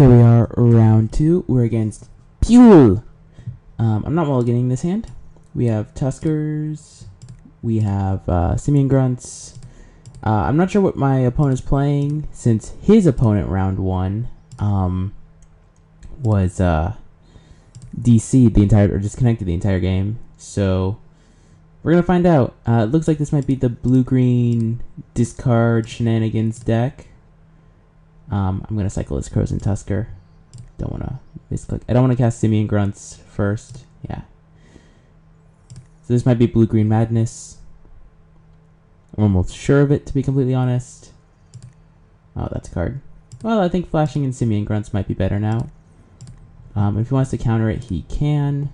Here we are, round 2. We're against Pule. I'm not mulliganing this hand. We have Tuskers. We have Simian Grunts. I'm not sure what my opponent's playing, since his opponent round 1 was DC'd the entire, or disconnected the entire game. So we're gonna find out. It looks like this might be the blue-green discard shenanigans deck. I'm gonna cycle this Crows and Tusker. Don't wanna misclick. I don't wanna cast Simian Grunts first. Yeah. So this might be blue-green madness. I'm almost sure of it, to be completely honest. Oh, that's a card. Well, I think flashing in Simian Grunts might be better now. If he wants to counter it, he can.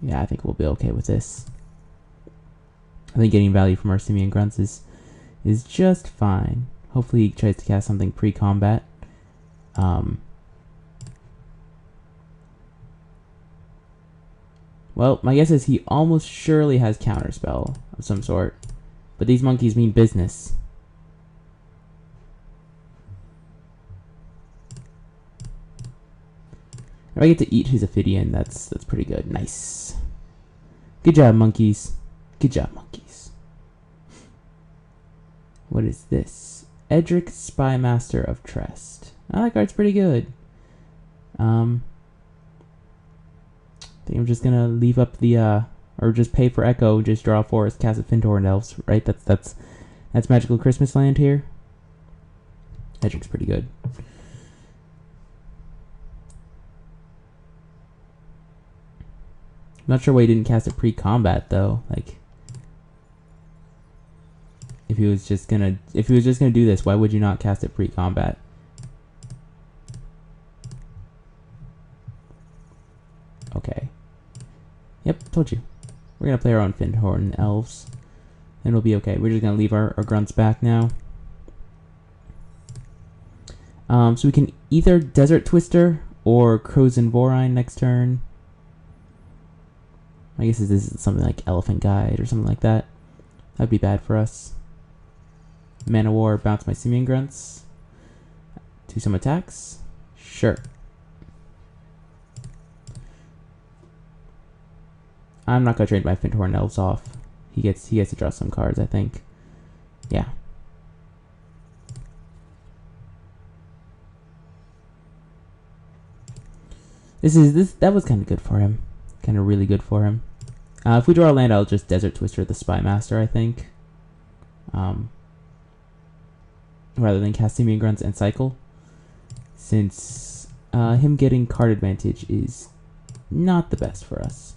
Yeah, I think we'll be okay with this. I think getting value from our Simian Grunts is just fine. Hopefully he tries to cast something pre-combat. Well, my guess is he almost surely has counterspell of some sort. But these monkeys mean business. If I get to eat his Ophidian, that's pretty good. Nice. Good job, monkeys. Good job, monkeys. What is this? Edric, Spymaster of Trest. Oh, that card's pretty good. I think I'm just gonna leave up the or just pay for Echo, just draw forest, cast a Fintor and Elves, right? That's Magical Christmas Land here. Edric's pretty good. I'm not sure why he didn't cast it pre-combat though. Like, if he was just gonna do this, why would you not cast it pre-combat? Okay. Yep, told you. We're gonna play our own Fintor and Elves, and we'll be okay. We're just gonna leave our Grunts back now. So we can either Desert Twister or Crows and Vorine next turn. I guess this is something like Elephant Guide or something like that. That'd be bad for us. Mana War, bounce my Simian Grunts. Do some attacks. Sure. I'm not gonna trade my Fintor and Elves off. He gets to draw some cards, I think. Yeah. That was kind of good for him. Kind of really good for him. If we draw a land, I'll just Desert Twister the Spymaster, I think. Rather than cast Simian Grunts and cycle. Since him getting card advantage is not the best for us.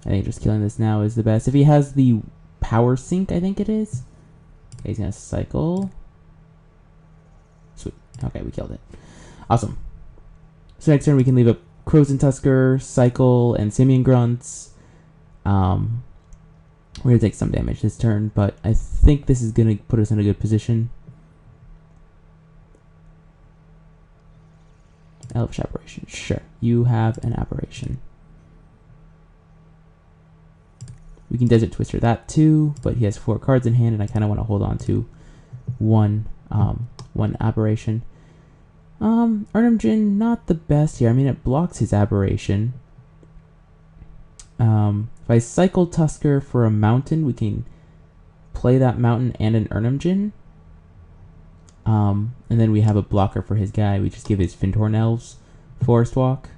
I think just killing this now is the best. If he has the Power Sink, I think it is. Okay, he's gonna cycle. Sweet. Okay, we killed it. Awesome. So next turn we can leave up Crows and Tusker, cycle, and Simian Grunts. We're gonna take some damage this turn, but I think this is gonna put us in a good position. Elvish Aberration. Sure, you have an Aberration. We can Desert Twister that too, but he has 4 cards in hand, and I kind of want to hold on to one Aberration. Urnimjin, not the best here. I mean, it blocks his Aberration. If I cycle Tusker for a Mountain, we can play that Mountain and an Urnimjin. And then we have a blocker for his guy. We just give his Fintor and Elves Forest Walk.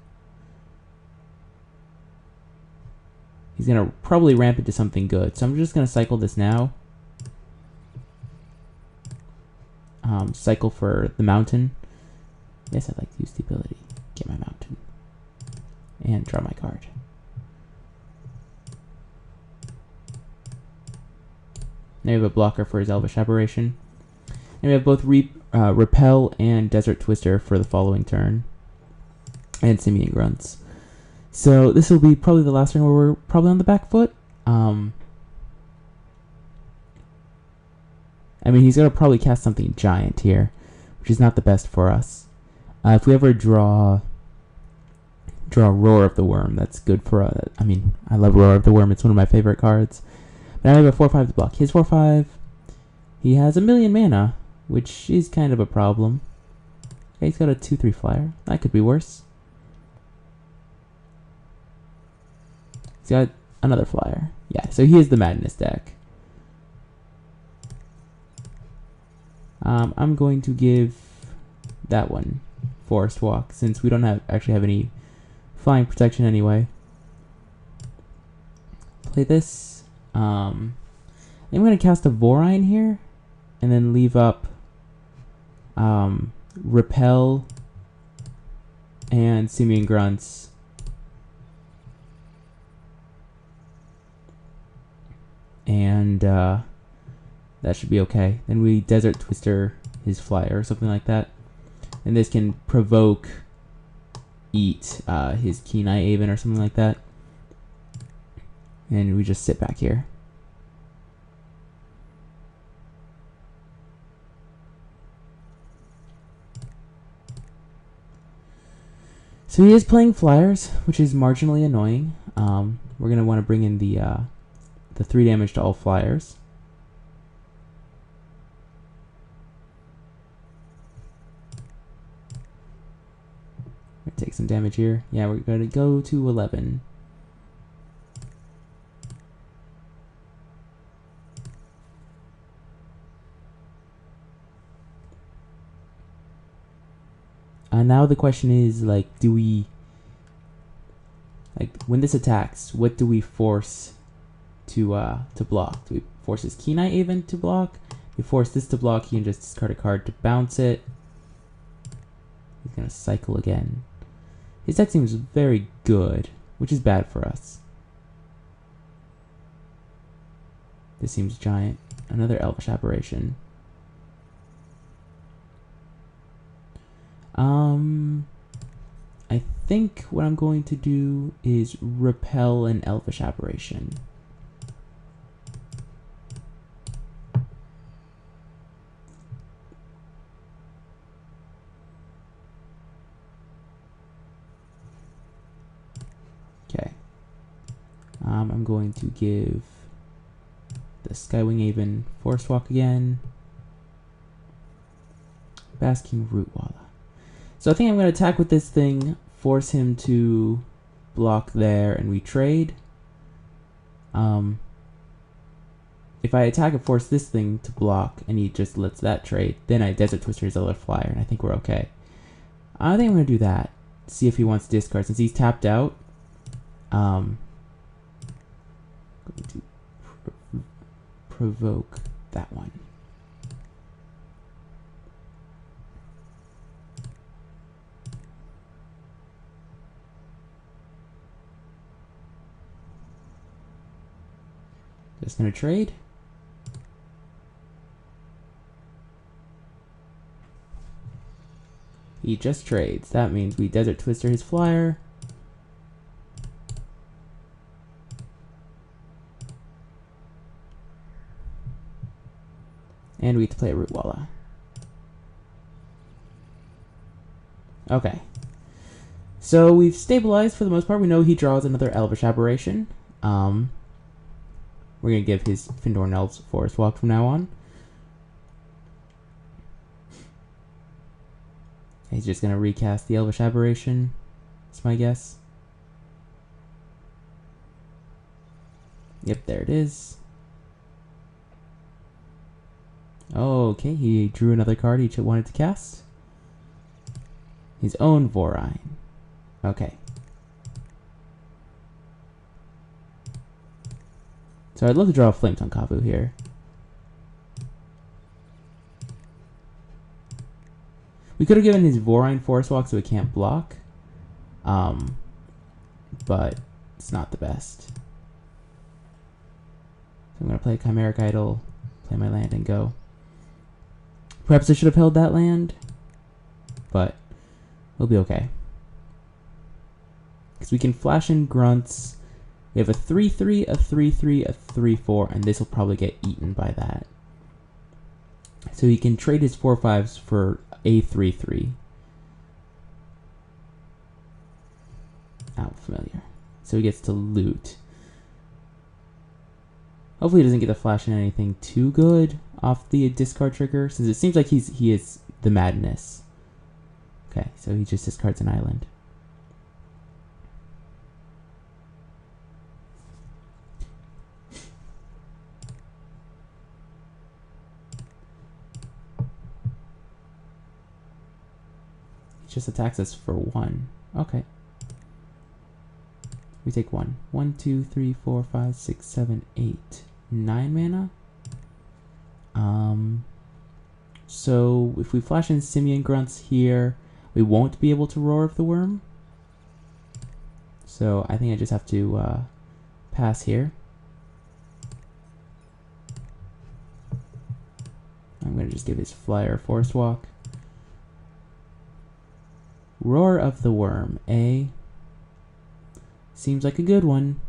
He's going to probably ramp into something good. So I'm just going to cycle this now. Cycle for the Mountain. Yes, I'd like to use the ability. Get my Mountain. And draw my card. Now we have a blocker for his Elvish Aberration. And we have both Repel and Desert Twister for the following turn. And Simian Grunts. So this will be probably the last turn where we're probably on the back foot. I mean, he's going to probably cast something giant here, which is not the best for us. If we ever draw draw Roar of the Worm. That's good for I mean, I love Roar of the Worm. It's one of my favorite cards. But I have a 4/5 to block. His 4/5. He has 1,000,000 mana, which is kind of a problem. Okay, he's got a 2/3 flyer. That could be worse. He's got another flyer. Yeah, so he is the Madness deck. I'm going to give that one Forest Walk, since we don't actually have any flying protection anyway. Play this. I'm going to cast a Vorine here, and then leave up Repel and Simian Grunts. And that should be okay. Then we Desert Twister his flyer or something like that. And this can provoke eat his Kenai Aven or something like that. And we just sit back here. So he is playing flyers, which is marginally annoying. We're going to want to bring in the 3 damage to all flyers. Take some damage here. Yeah, we're going to go to 11. Now the question is, like, do we, like, when this attacks, what do we force to block? Do we force his Kenai Aven to block? If we force this to block, he can just discard a card to bounce it. He's going to cycle again. His deck seems very good, which is bad for us. This seems giant. Another Elvish Aberration. I think what I'm going to do is repel an Elvish Aberration. Okay. I'm going to give the Skywing Aven Forest Walk again. Basking Rootwalla. So I think I'm going to attack with this thing, force him to block there, and we trade. If I attack and force this thing to block, and he just lets that trade, then I Desert Twister his other flyer, and I think we're okay. I think I'm going to do that. See if he wants to discard. Since he's tapped out, going to provoke that one. Just gonna trade. He just trades. That means we Desert Twister his flyer. And we get to play a Rootwalla. Okay. So we've stabilized for the most part. We know he draws another Elvish Aberration. We're going to give his Findorn Elves Forest Walk from now on. He's just going to recast the Elvish Aberration. That's my guess. Yep, there it is. Oh, okay, he drew another card he wanted to cast. His own Vorine. Okay. So I'd love to draw a Flametongue Kavu here. We could have given his Vorine Forest Walk so it can't block. But it's not the best. So I'm going to play Chimeric Idol, play my land, and go. Perhaps I should have held that land, but we'll be okay. Because we can flash in Grunts. We have a 3/3, a 3/3, a 3/4, and this will probably get eaten by that. So he can trade his 4/5s for a 3/3. Oh, familiar. So he gets to loot. Hopefully he doesn't get to flash in anything too good off the discard trigger, since it seems like he is the madness. Okay, so he just discards an island. He just attacks us for 1. Okay. We take 1. 1, 2, 3, 4, 5, 6, 7, 8, 9 mana. So if we flash in Simian Grunts here, we won't be able to Roar of the Worm. So I think I just have to pass here. I'm going to just give his flyer Forest Walk. Roar of the Worm, A. Seems like a good one.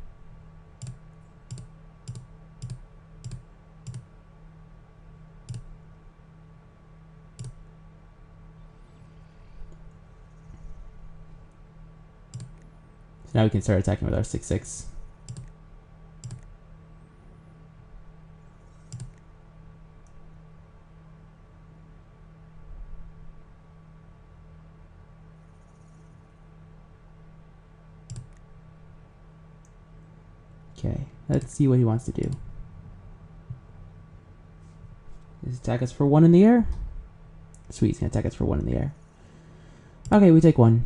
So now we can start attacking with our 6/6. Okay, let's see what he wants to do. Does he attack us for 1 in the air? Sweet, he's gonna attack us for 1 in the air. Okay, we take 1.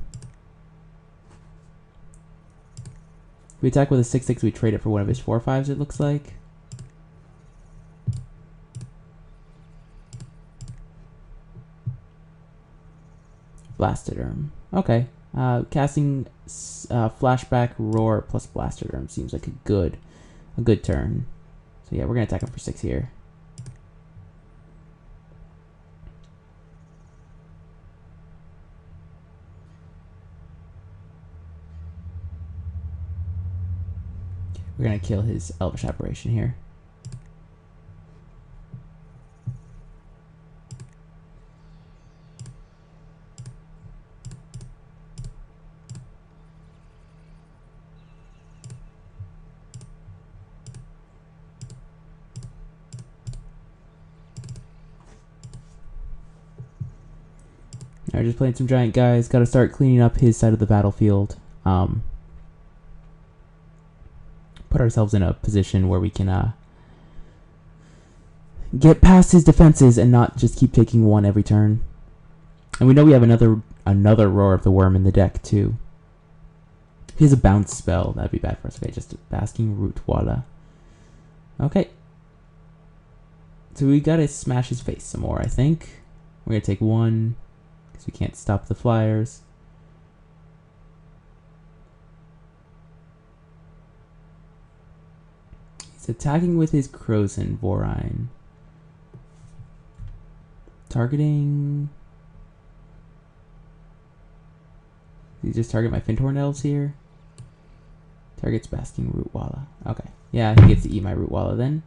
If we attack with a 6/6, we trade it for one of his 4/5s, it looks like. Blastoderm. Okay. Casting Flashback Roar plus Blastoderm seems like a good turn. So yeah, we're gonna attack him for 6 here. We're gonna kill his Elvish Aberration here. Alright, just playing some giant guys. Gotta start cleaning up his side of the battlefield. Put ourselves in a position where we can get past his defenses and not just keep taking 1 every turn. And we know we have another Roar of the Worm in the deck too. If he has a bounce spell, that'd be bad for us. Okay, just a Basking Root, voila. Okay. So we gotta smash his face some more, I think. We're gonna take 1, because we can't stop the flyers. He's attacking with his Krosan Vorine. Targeting... Did he just target my Fintorn Elves here? Targets Basking Root Walla. Okay. Yeah, he gets to eat my Root Walla then.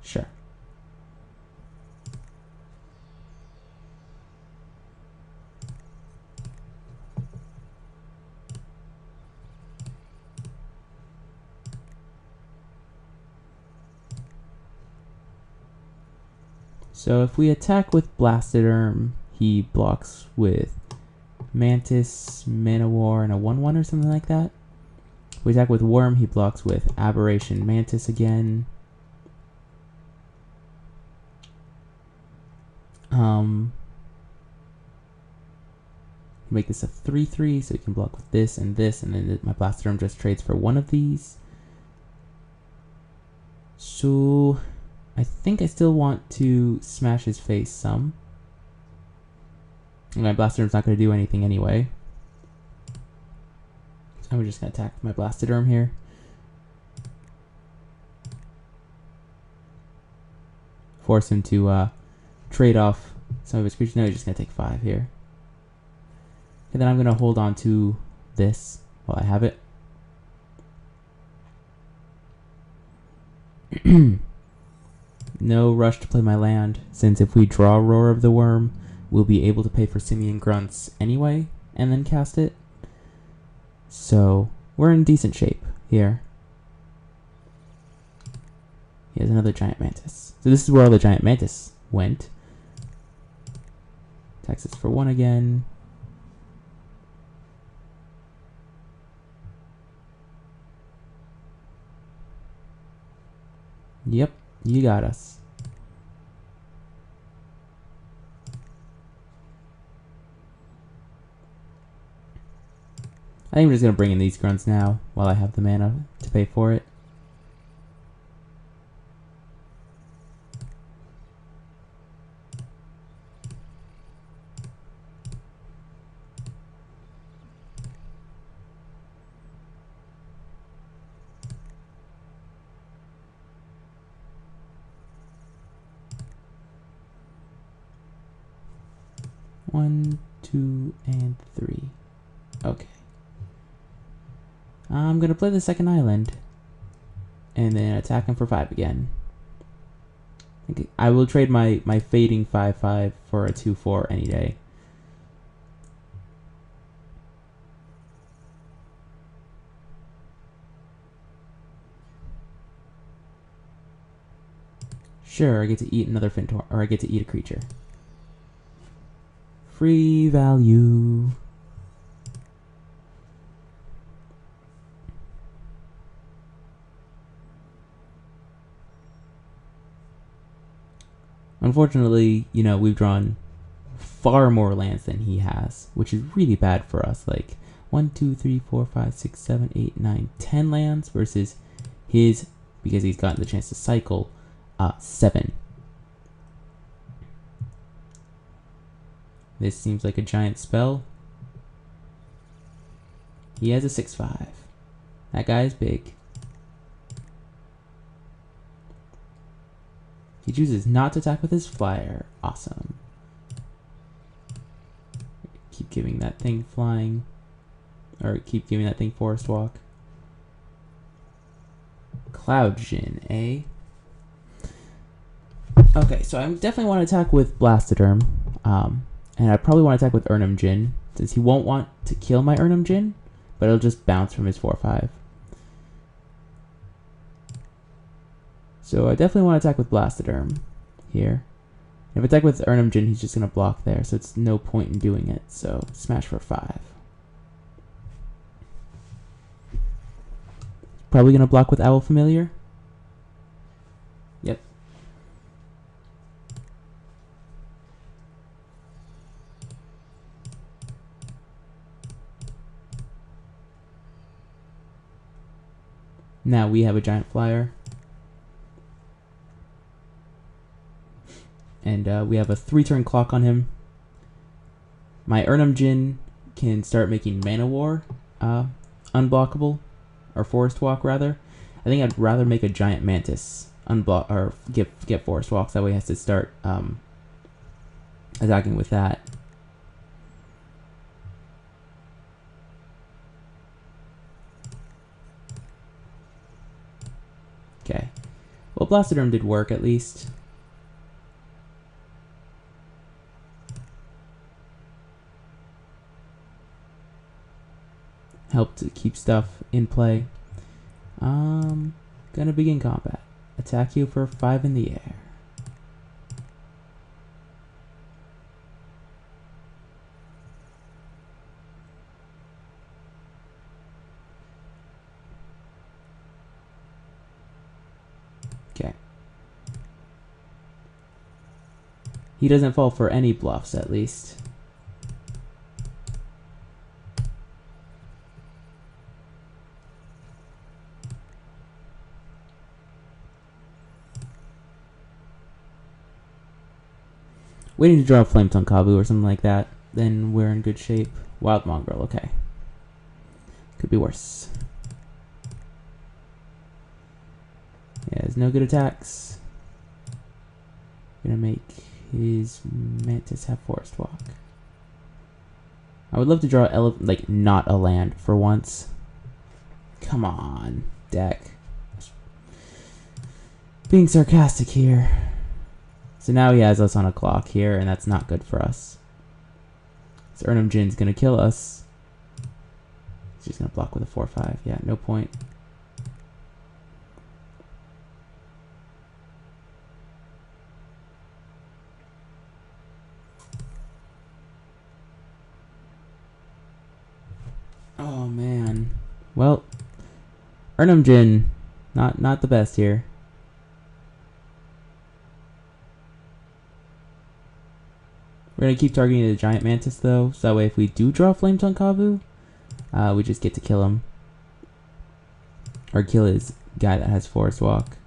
Sure. So if we attack with Blastoderm, he blocks with Mantis, Manowar, and a 1/1 or something like that. If we attack with Worm, he blocks with Aberration Mantis again. Make this a 3/3, so we can block with this, and then my Blastoderm just trades for 1 of these. So I think I still want to smash his face some. And my Blastoderm's not going to do anything anyway. So I'm just going to attack my Blastoderm here. Force him to trade off some of his creatures. No, he's just going to take 5 here. And then I'm going to hold on to this while I have it. no rush to play my land, since if we draw Roar of the Worm, we'll be able to pay for Simian Grunts anyway, and then cast it. So, we're in decent shape here. Here's another Giant Mantis. So this is where all the Giant Mantis went. Taxes for 1 again. Yep, you got us. I think I'm just going to bring in these grunts now while I have the mana to pay for it. One, 2, and 3. Okay. I'm going to play the second island. And then attack him for 5 again. I will trade my fading 5/5 for a 2/4 any day. Sure, I get to eat another Fintor, or I get to eat a creature. Free value. Unfortunately, you know, we've drawn far more lands than he has, which is really bad for us. Like 1, 2, 3, 4, 5, 6, 7, 8, 9, 10 lands versus his, because he's gotten the chance to cycle, 7. This seems like a giant spell. He has a 6/5. That guy is big. He chooses not to attack with his flyer. Awesome. Keep giving that thing flying. Or keep giving that thing forest walk. Cloud Djinn, eh? Okay, so I definitely want to attack with Blastoderm. And I probably want to attack with Urnum Djinn, since he won't want to kill my Urnum Djinn, but it'll just bounce from his 4/5. So I definitely want to attack with Blastoderm here. If I attack with Urnum Djinn, he's just going to block there, so it's no point in doing it. So smash for 5. Probably going to block with Owl Familiar. Yep. Now we have a giant flyer. And we have a 3-turn clock on him. My Urnum Djinn can start making Mana War unblockable, or Forest Walk rather. I think I'd rather make a giant Mantis unblock or get Forest Walks. That way he has to start attacking with that. Okay. Well, Blastoderm did work at least. Helped to keep stuff in play. Gonna begin combat. Attack you for 5 in the air. Okay. He doesn't fall for any bluffs, at least. Waiting to draw a Flametongue Kavu or something like that, then we're in good shape. Wild Mongrel, okay. Could be worse. Yeah, there's no good attacks. Gonna make his Mantis have Forest Walk. I would love to draw like not a land for once. Come on, deck. Being sarcastic here. So now he has us on a clock here, and that's not good for us. So Ernum Jin's gonna kill us. He's just gonna block with a 4-5. Yeah, no point. Oh man. Well, Ernum Jin, not the best here. We're gonna keep targeting the giant mantis though, so that way if we do draw Flame Tongue Kavu, we just get to kill him. Or kill his guy that has Forest Walk.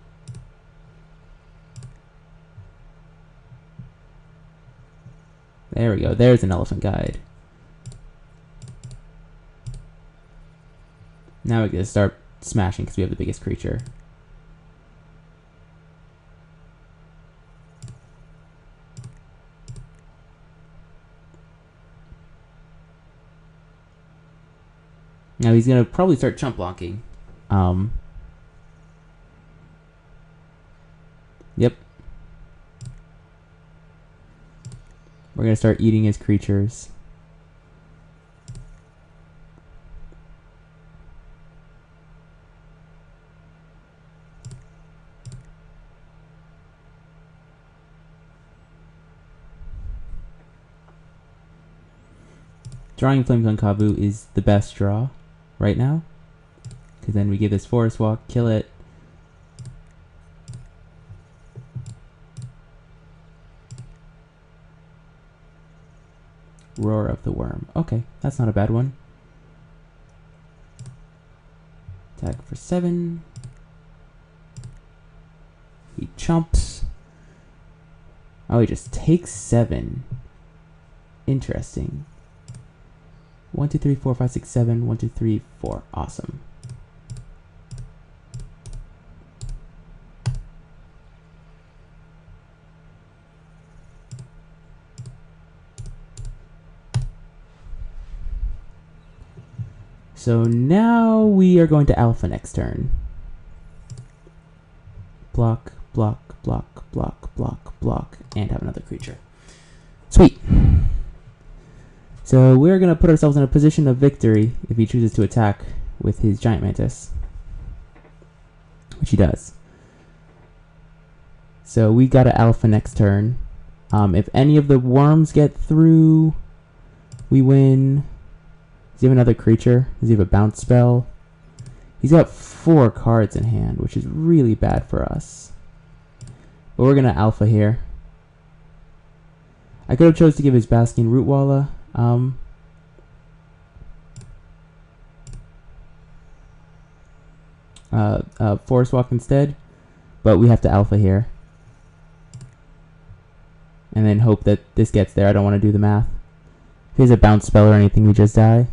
There we go, there's an Elephant Guide. Now we get to start smashing because we have the biggest creature. Now he's gonna probably start chump blocking. Yep. We're gonna start eating his creatures. Drawing Flames on Kavu is the best draw right now, because then we give this Forest Walk, kill it. Roar of the Worm. Okay, that's not a bad one. Attack for 7. He chumps. Oh, he just takes 7. Interesting. 1, 2, 3, 4, 5, 6, 7. 1, 2, 3, 4. Awesome. So now we are going to alpha next turn. Block, block, block, block, block, block, and have another creature. Sweet. So we're going to put ourselves in a position of victory if he chooses to attack with his giant mantis, which he does. So we got to alpha next turn. If any of the worms get through, we win. Does he have another creature? Does he have a bounce spell? He's got 4 cards in hand, which is really bad for us. But we're going to alpha here. I could have chose to give his Basking Rootwalla. Forest Walk instead, but we have to alpha here. And then hope that this gets there. I don't want to do the math. If he has a bounce spell or anything, we just die.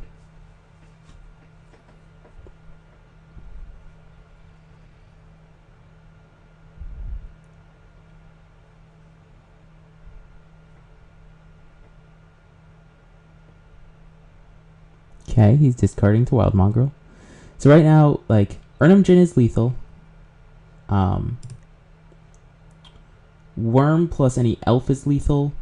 Okay, he's discarding to Wild Mongrel. So right now, like, Ernum Jin is lethal. Worm plus any elf is lethal.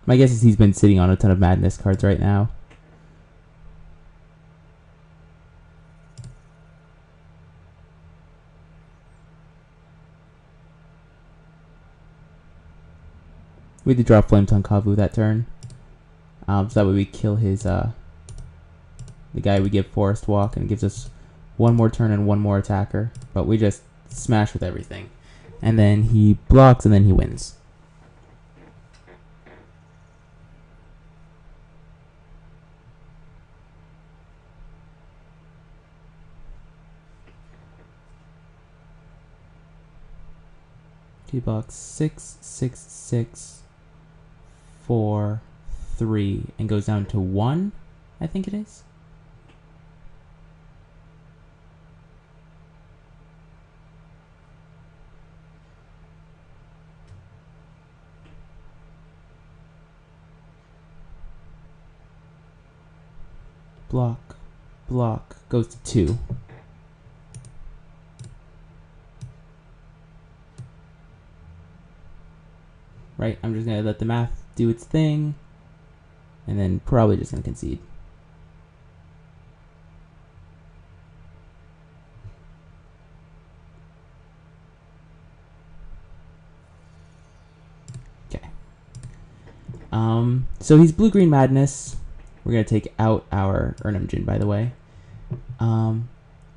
My guess is he's been sitting on a ton of madness cards right now. We had to draw Flame Tongue Kavu that turn. So that way we kill his, the guy we give Forest Walk, and it gives us 1 more turn and 1 more attacker. But we just smash with everything. And then he blocks, and then he wins. He blocks 6, 6, 6. 4, 3, and goes down to 1, I think it is. block, block, goes to 2. Right, I'm just gonna let the math do its thing, and then probably just gonna concede. Okay. So he's blue-green madness. We're gonna take out our Urnamjin, by the way.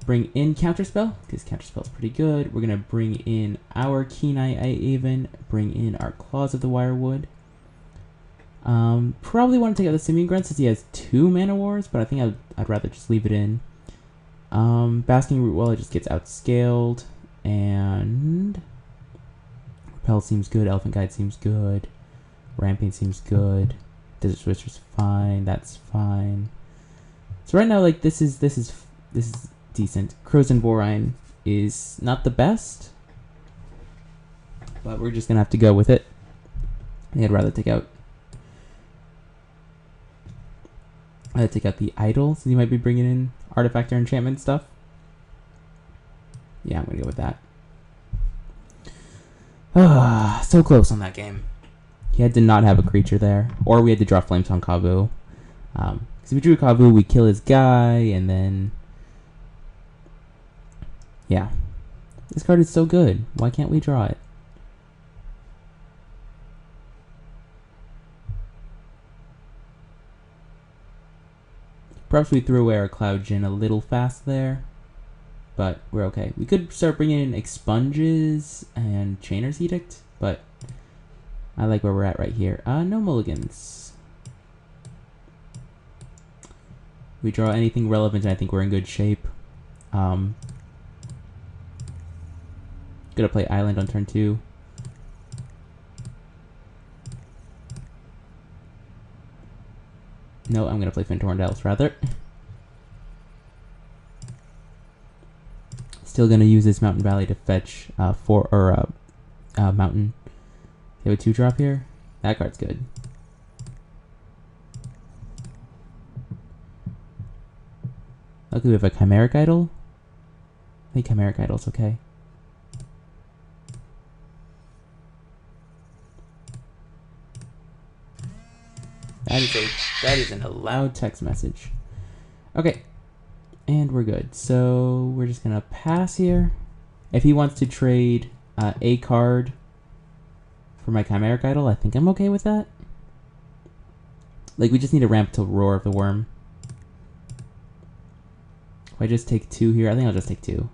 Bring in counterspell, because counterspell is pretty good. We're gonna bring in our Kenai Aven, bring in our Claws of the Wirewood. Probably want to take out the Simian Grunt since he has 2 Mana Wars, but I think I'd rather just leave it in. Basking Root Well, it just gets outscaled, and Repel seems good, Elephant Guide seems good, Ramping seems good, Desert Switcher's fine, that's fine. So right now, like, this is decent. Crows and Vorine is not the best, but we're just gonna have to go with it. I think I'd rather take out the Idol, since you might be bringing in artifact or enchantment stuff. Yeah, I'm gonna go with that. So close on that game. He had to not have a creature there, or we had to draw Flames on Kavu. Because if we drew Kavu, we kill his guy, and then yeah, this card is so good. Why can't we draw it? Perhaps we threw away our Cloud Djinn a little fast there, but we're okay. We could start bringing in Expunges and Chainer's Edict, but I like where we're at right here. No mulligans. We draw anything relevant, and I think we're in good shape. Gonna play Island on turn 2. No, I'm gonna play Fintorn Dells rather. Still gonna use this Mountain Valley to fetch Mountain. They have a 2-drop here. That card's good. Luckily we have a Chimeric Idol. I think Chimeric Idol's okay. That is an allowed text message. Okay, and we're good. So we're just gonna pass here. If he wants to trade a card for my Chimeric Idol, I think I'm okay with that. Like, we just need to ramp to Roar of the Worm. If I just take 2 here, I think I'll just take 2.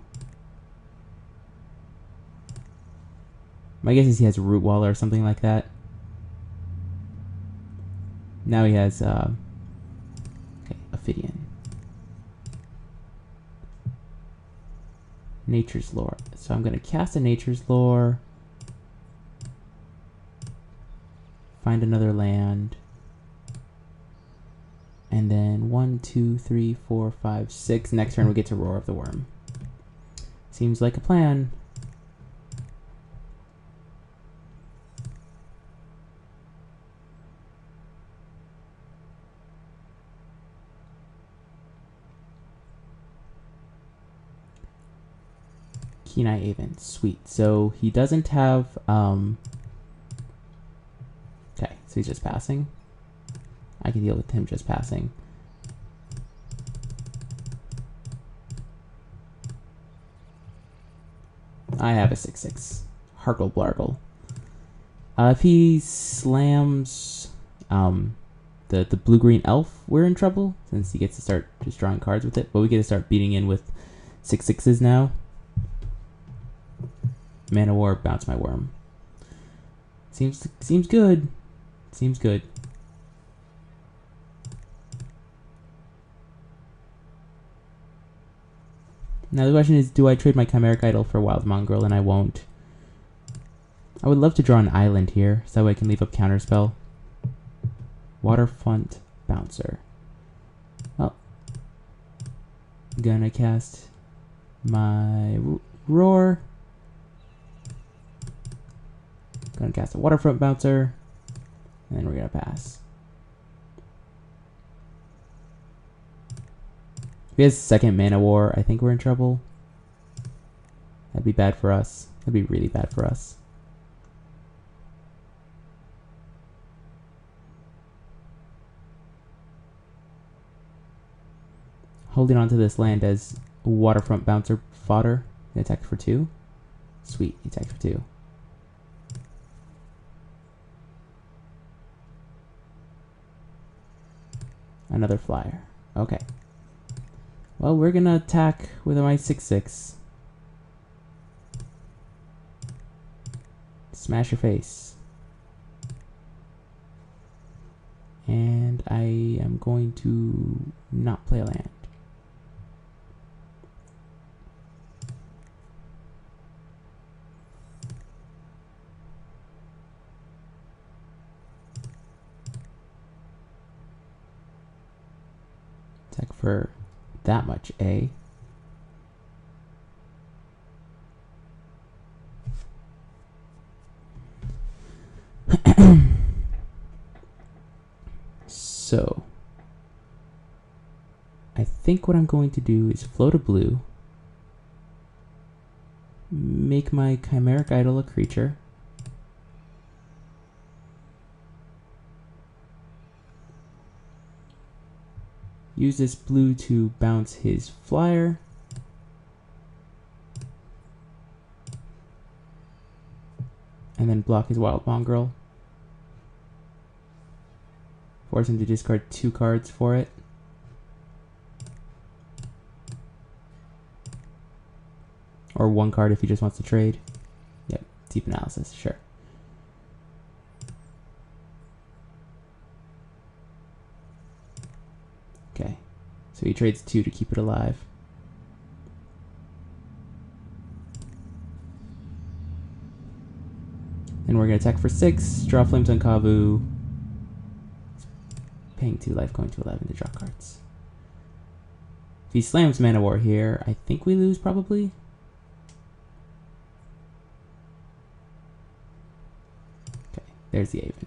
My guess is he has Root Wall or something like that. Now he has okay, Ophidian. Nature's Lore. So I'm going to cast a Nature's Lore. Find another land. And then 1, 2, 3, 4, 5, 6. Next turn we get to Roar of the Worm. Seems like a plan. Kenai Aven, sweet. So he doesn't have okay, so he's just passing. I can deal with him just passing. I have a 6/6. Hargle Blargle. If he slams the blue-green elf, we're in trouble, since he gets to start just drawing cards with it. But we get to start beating in with 6/6s now. Mana War, bounce my worm. Seems good. Seems good. Now the question is, do I trade my Chimeric Idol for Wild Mongrel? And I won't. I would love to draw an island here, so that way I can leave up Counterspell. Waterfront Bouncer. Well, gonna cast my Roar. Gonna cast a Waterfront Bouncer, and then we're gonna pass. he has second mana war, I think we're in trouble. That'd be bad for us. That'd be really bad for us. Holding on to this land as waterfront bouncer fodder. Attack for 2. Sweet, attack for 2. Another flyer. Okay. Well, we're gonna attack with my 6/6. Smash your face. And I am going to not play a land. Attack for that much A. So, I think what I'm going to do is float a blue, make my Chimeric Idol a creature, use this blue to bounce his flyer, and then block his Wild Mongrel. Force him to discard 2 cards for it. Or 1 card if he just wants to trade. Yep, deep analysis, sure. Okay, so he trades 2 to keep it alive. Then we're going to attack for 6, draw Flames on Kavu. Paying 2 life, going to 11 to draw cards. If he slams Mana War here, I think we lose probably. Okay, there's the Aven.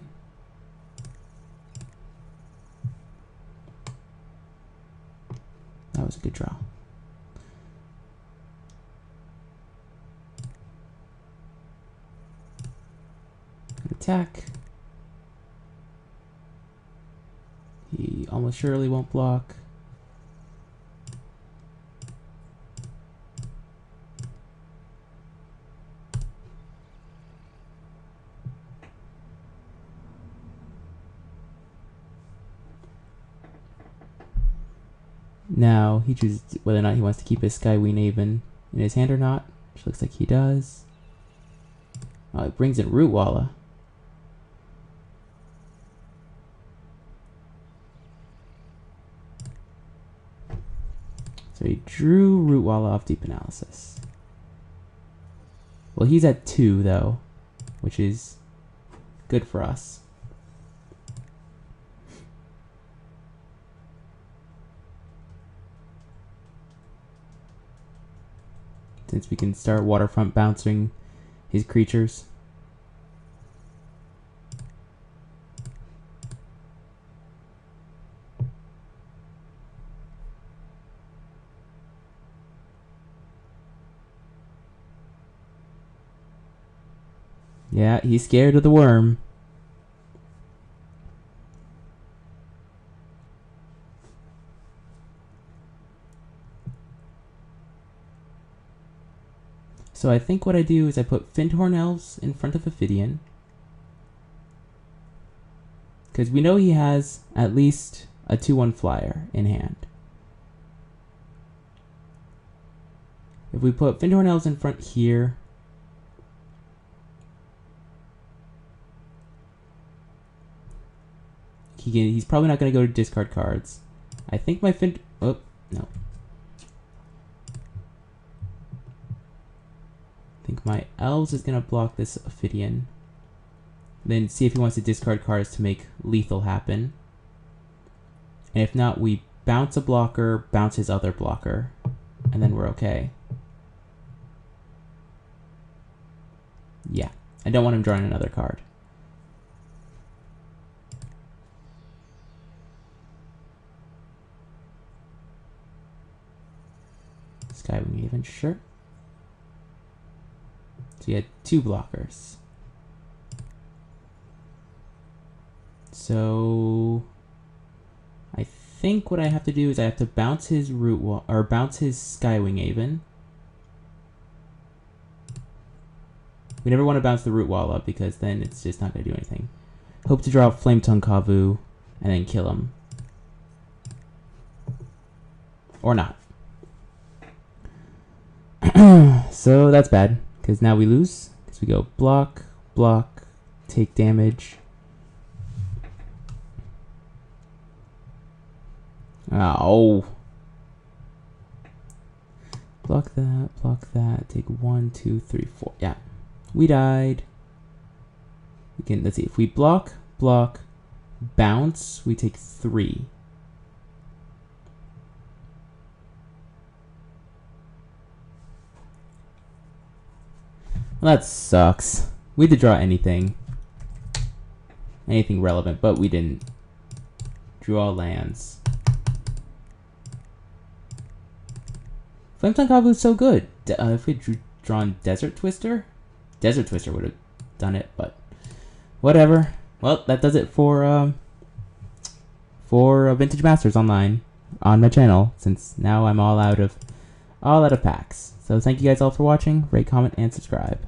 That was a good draw. Attack. He almost surely won't block. Now he chooses whether or not he wants to keep his Skywing Aven in his hand or not, which looks like he does. Oh, it brings in Rootwalla. So he drew Rootwalla off deep analysis. Well, he's at 2 though, which is good for us. Since we can start waterfront bouncing his creatures. Yeah, he's scared of the worm. So I think what I do is I put Findhorn Elves in front of Ophidian. Because we know he has at least a 2/1 flyer in hand. If we put Findhorn Elves in front here, he's probably not going to go to discard cards. I think my oh, no. I think my Elves is going to block this Ophidian. Then see if he wants to discard cards to make lethal happen. And if not, we bounce a blocker, bounce his other blocker, and then we're okay. Yeah, I don't want him drawing another card. Skywing Haven, sure. So you had 2 blockers. So I think what I have to do is I have to bounce his root wall, or bounce his Skywing Haven. We never want to bounce the root wall up because then it's just not going to do anything. Hope to draw out Flame Tongue Kavu and then kill him. Or not. So that's bad because now we lose. Because we go block, block, take damage. Oh. Block that, take 1, 2, 3, 4. Yeah. We died. We can, let's see, if we block, bounce, we take 3. Well, that sucks. We did draw anything relevant, but we didn't. Draw lands. Flame Tongue Kavu is so good. If we had drawn Desert Twister would have done it, but whatever. Well, that does it for Vintage Masters Online on my channel, since now I'm all out of packs. So thank you guys all for watching. Rate, comment, and subscribe.